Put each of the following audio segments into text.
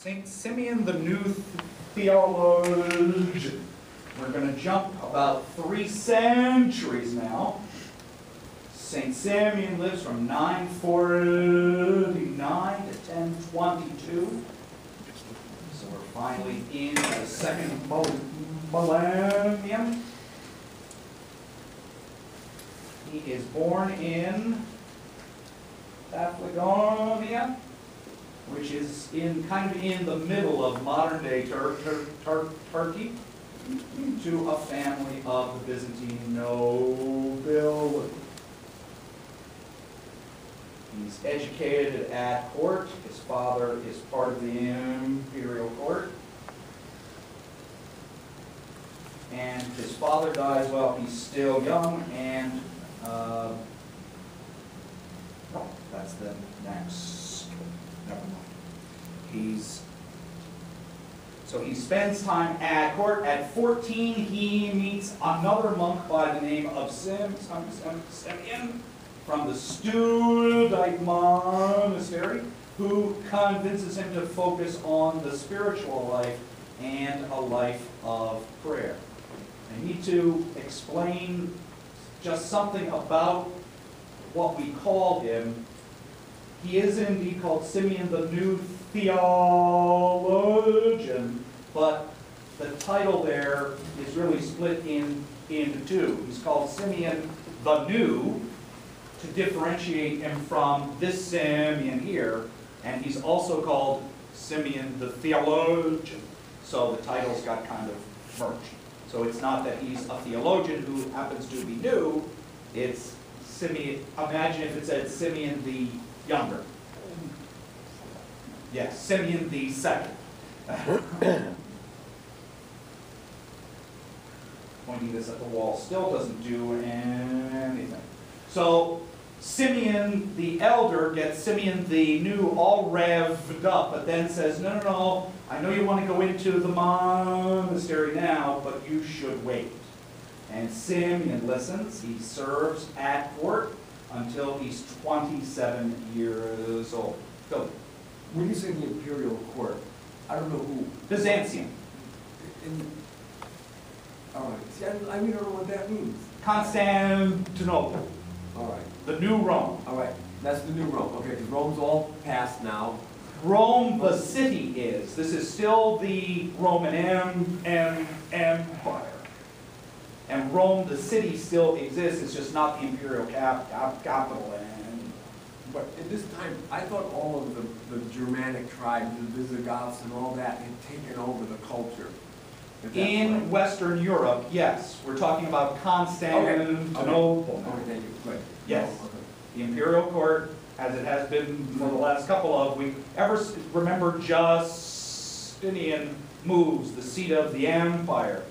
St. Simeon the New Theologian. We're going to jump about 3 centuries now. St. Simeon lives from 949 to 1022. So we're finally in the second millennium. He is born in Paphlagonia, which is kind of in the middle of modern-day Turkey, to a family of the Byzantine nobility. He's educated at court. His father is part of the imperial court. And his father dies while he's still young, and that's the next. Never mind. So he spends time at court. At 14, he meets another monk by the name of Simeon from the Studite monastery, who convinces him to focus on the spiritual life and a life of prayer. I need to explain just something about what we call him. He is indeed called Simeon the New Theologian, but the title there is really split into two. He's called Simeon the New to differentiate him from this Simeon here, and he's also called Simeon the Theologian. So the titles got kind of merged. So it's not that he's a theologian who happens to be new, it's Simeon. Imagine if it said Simeon the Younger. Yes, Simeon the Second. Pointing this at the wall still doesn't do anything. So Simeon the Elder gets Simeon the New all revved up, but then says, no, no, no, I know you want to go into the monastery now, but you should wait. And Simeon listens. He serves at court until he's 27 years old. Philip. When you say the imperial court, I don't know who. Byzantium. All right. See, I don't know what that means. Constantinople. All right. The New Rome. All right. That's the new Rome. Okay, because Rome's all past now. Rome, the city, is. This is still the Roman Empire. And Rome, the city, still exists. It's just not the imperial capital. But at this time, I thought all of the Germanic tribes, the Visigoths and all that, had taken over the culture. In Western Europe, yes. We're talking about Constantinople. Okay, thank you. Good. Yes. Oh, okay. The imperial court, as it has been for the last couple of weeks. Remember, Justinian moves the seat of the empire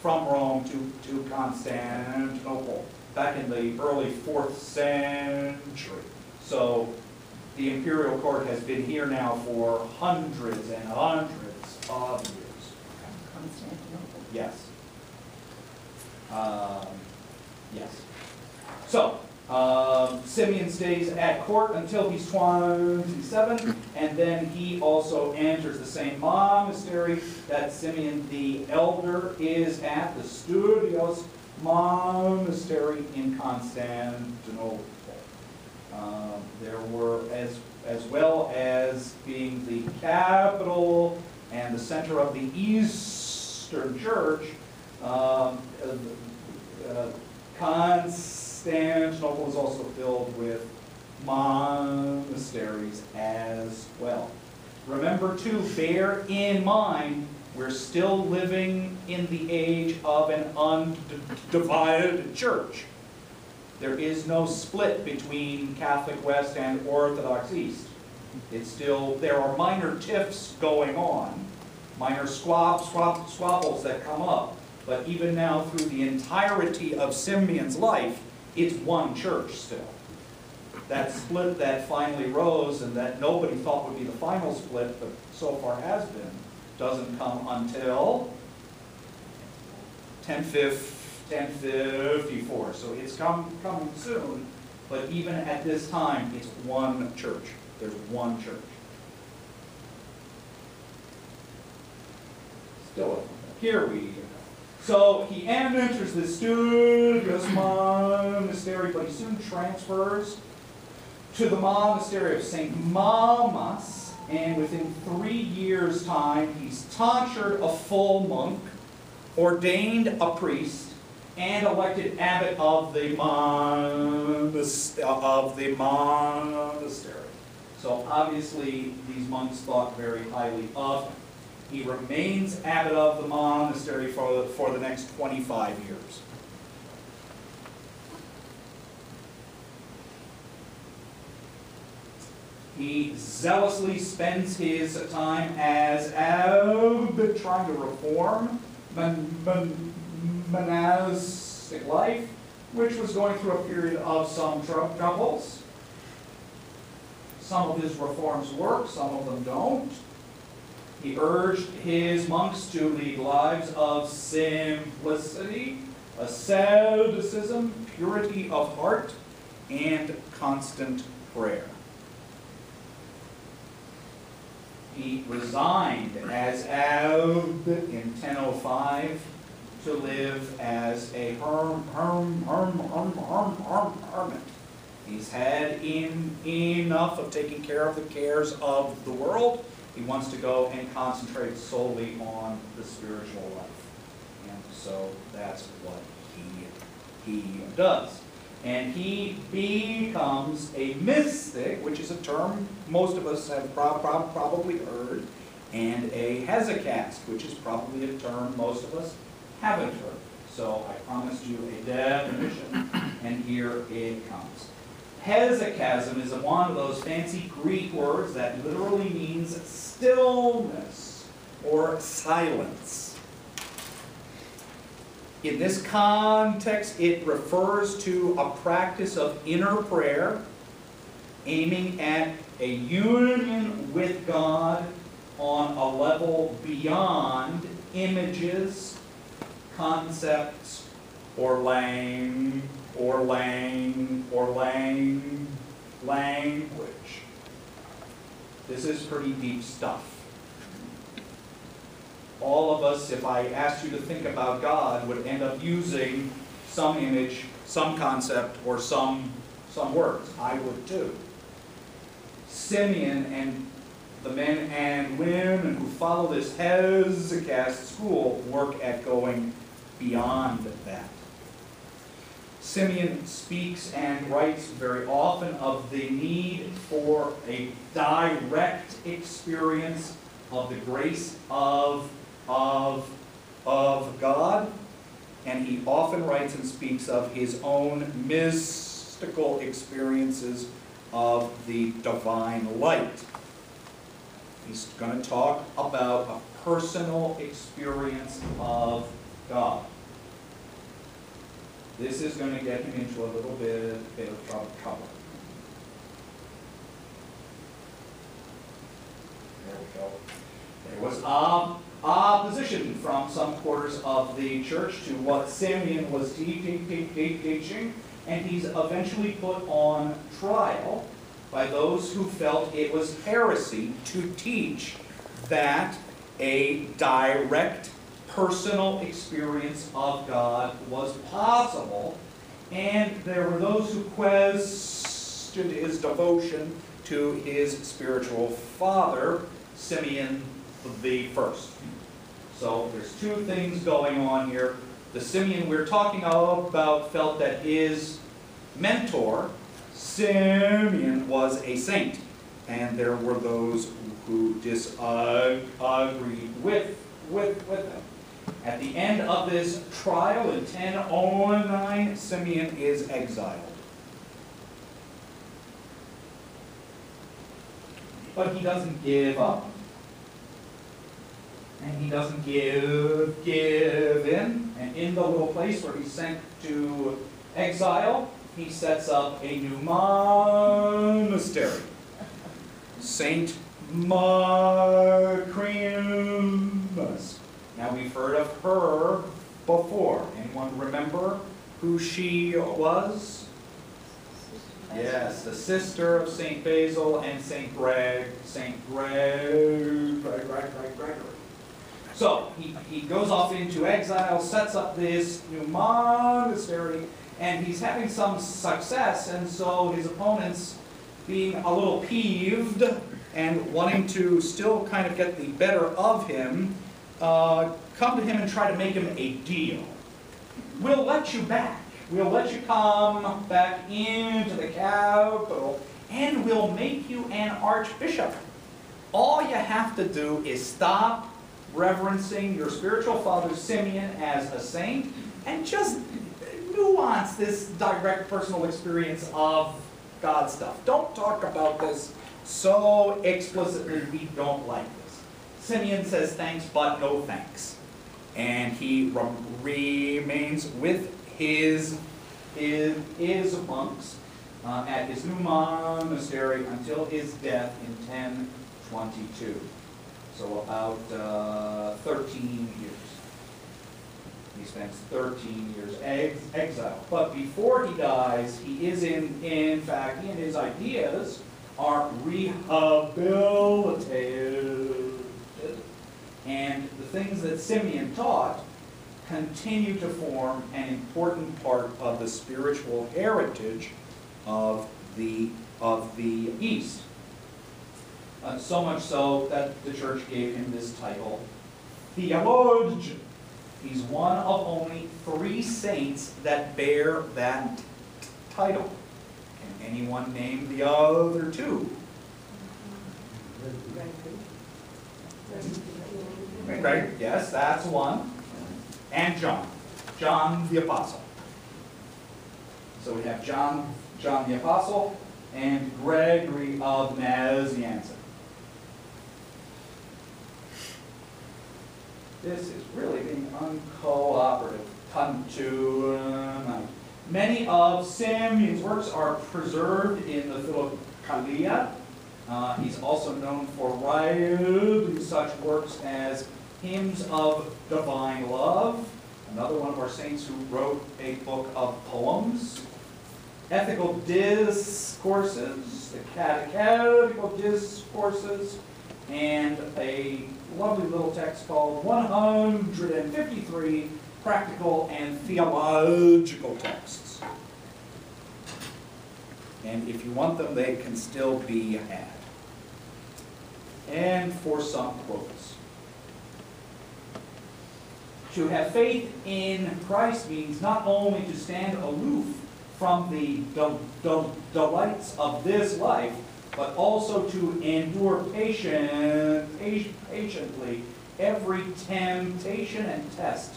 from Rome to Constantinople back in the early 4th century. So the imperial court has been here now for hundreds and hundreds of years. Constantinople. Yes. Yes. So Simeon stays at court until he's 27, and then he also enters the same monastery that Simeon the Elder is at, the Studios Monastery in Constantinople. There were, as well as being the capital and the center of the Eastern Church, Constantinople is also filled with monasteries as well. Remember, too, bear in mind, we're still living in the age of an undivided church. There is no split between Catholic West and Orthodox East. It's still, there are minor tiffs going on, minor squabbles that come up, but even now through the entirety of Simeon's life, it's one church still. That split that finally rose and that nobody thought would be the final split, but so far has been, doesn't come until 1054. So it's coming soon, but even at this time, it's one church. There's one church. Still, here we go. So he enters the studious monastery, but he soon transfers to the monastery of St. Mamas, and within 3 years' time, he's tonsured a full monk, ordained a priest, and elected abbot of the monastery. So obviously, these monks thought very highly of him. He remains abbot of the monastery for the next 25 years. He zealously spends his time as abbot trying to reform monastic life, which was going through a period of some troubles. Some of his reforms work, some of them don't. He urged his monks to lead lives of simplicity, asceticism, purity of heart, and constant prayer. He resigned as abbot in 1005 to live as a hermit. He's had enough of taking care of the cares of the world. He wants to go and concentrate solely on the spiritual life. And so that's what he does. And he becomes a mystic, which is a term most of us have probably heard, and a hesychast, which is probably a term most of us haven't heard. So I promised you a definition, and here it comes. Hesychasm is one of those fancy Greek words that literally means stillness or silence. In this context, it refers to a practice of inner prayer aiming at a union with God on a level beyond images, concepts, or language. This is pretty deep stuff. All of us, if I asked you to think about God, would end up using some image, some concept, or some words. I would too. Simeon and the men and women who follow this hesychast school work at going beyond that. Simeon speaks and writes very often of the need for a direct experience of the grace of God, and he often writes and speaks of his own mystical experiences of the divine light. He's going to talk about a personal experience of God. This is going to get him into a little bit of trouble. There we go. There was opposition from some quarters of the church to what Simeon was teaching, and he's eventually put on trial by those who felt it was heresy to teach that a direct personal experience of God was possible, and there were those who questioned his devotion to his spiritual father, Simeon the First. So there's two things going on here. The Simeon we're talking about felt that his mentor, Simeon, was a saint, and there were those who disagreed with him. At the end of this trial in 1009, Simeon is exiled. But he doesn't give up. And he doesn't give in. And in the little place where he's sent to exile, he sets up a new monastery. St. Macrimus. Now we've heard of her before. Anyone remember who she was? Yes, the sister of St. Basil and St. Gregory. So he goes off into exile, sets up this new monastery, and he's having some success, and so his opponents, being a little peeved and wanting to still kind of get the better of him, come to him and try to make him a deal. We'll let you back. We'll let you come back into the capital, and we'll make you an archbishop. All you have to do is stop reverencing your spiritual father Simeon as a saint, and just nuance this direct personal experience of God stuff. Don't talk about this so explicitly. We don't like this. Simeon says thanks, but no thanks. And he remains with his monks at his new monastery until his death in 1022. So about 13 years. He spends 13 years exile. But before he dies, he is in fact, he and his ideas are rehabilitated. And the things that Simeon taught continue to form an important part of the spiritual heritage of the East. So much so that the church gave him this title, theologian. He's one of only 3 saints that bear that title. Can anyone name the other 2? Right? Yes, that's one. And John the Apostle. So we have John the Apostle and Gregory of Nazianzen. This is really being uncooperative. Many of Simeon's works are preserved in the Philokalia. He's also known for writing such works as Hymns of Divine Love, another one of our saints who wrote a book of poems, ethical discourses, the catechetical discourses, and a lovely little text called 153 Practical and Theological Texts. And if you want them, they can still be had. And for some quotes. To have faith in Christ means not only to stand aloof from the delights of this life, but also to endure patiently every temptation and test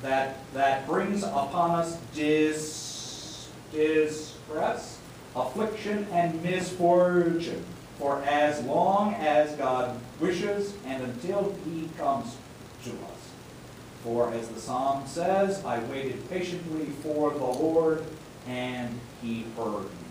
that brings upon us distress, affliction, and misfortune, for as long as God wishes and until He comes to us. For as the psalm says, I waited patiently for the Lord, and He heard me.